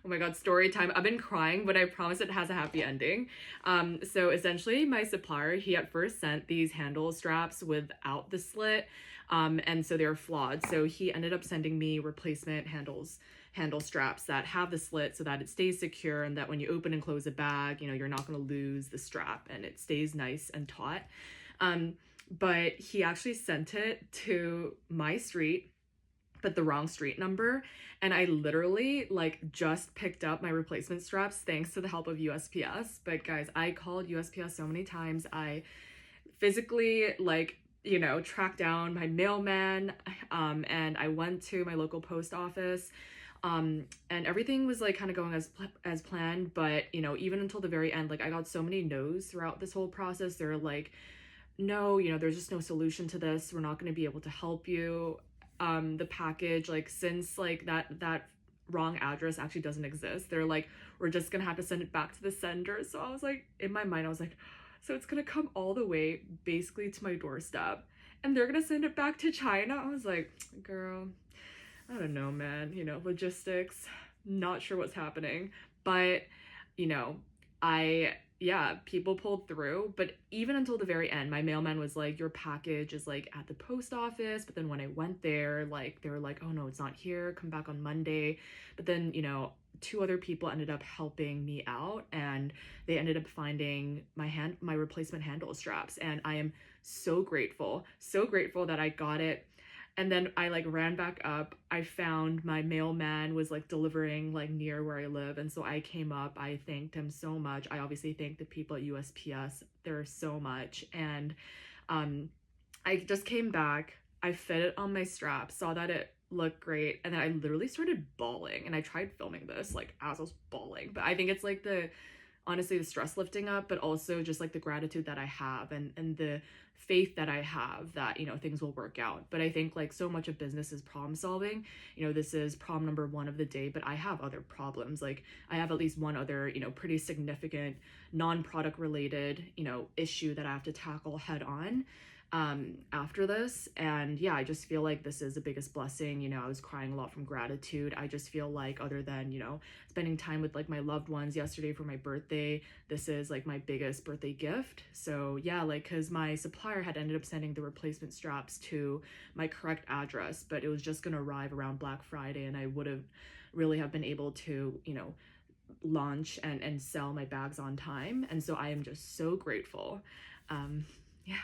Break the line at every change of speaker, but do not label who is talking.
Oh my God, story time. I've been crying, but I promise it has a happy ending. So essentially, my supplier, he at first sent these handle straps without the slit, and so they're flawed. So he ended up sending me replacement handle straps that have the slit so that it stays secure and that when you open and close a bag, you're not going to lose the strap and it stays nice and taut. But he actually sent it to my street, but the wrong street number. And I literally like just picked up my replacement straps thanks to the help of USPS. But guys, I called USPS so many times. I physically tracked down my mailman, and I went to my local post office. And everything was like kind of going as planned, but even until the very end, like I got so many no's throughout this whole process. They're like, no, there's just no solution to this. We're not going to be able to help you. The package, like, since like that wrong address actually doesn't exist, they're like, we're just gonna have to send it back to the sender. So I was like, in my mind, I was like, so it's gonna come all the way basically to my doorstep and they're gonna send it back to China. I was like, girl, I don't know, man. Logistics, not sure what's happening. But, you know, yeah, people pulled through. But even until the very end, my mailman was like, your package is like at the post office. But then when I went there, like, they were like, oh no, it's not here. Come back on Monday. But then, two other people ended up helping me out and they ended up finding my replacement handle straps. And I am so grateful that I got it. And then I like ran back up. I found my mailman was like delivering like near where I live. And so I came up. I thanked him so much. I obviously thanked the people at USPS. There's so much. And um, I just came back. I fit it on my strap, saw that it looked great. And then I literally started bawling. And I tried filming this like as I was bawling. But I think it's like honestly the stress lifting up, but also just like the gratitude that I have and the faith that I have that things will work out. But I think like so much of business is problem solving. This is problem number one of the day, but I have other problems. Like I have at least one other pretty significant non-product related issue that I have to tackle head on after this. And yeah, I just feel like this is the biggest blessing. I was crying a lot from gratitude. I just feel like other than spending time with like my loved ones yesterday for my birthday, this is like my biggest birthday gift. So yeah, like because my supplier had ended up sending the replacement straps to my correct address, but it was just gonna arrive around Black Friday and I would have really have been able to launch and sell my bags on time. And so I am just so grateful. Yeah.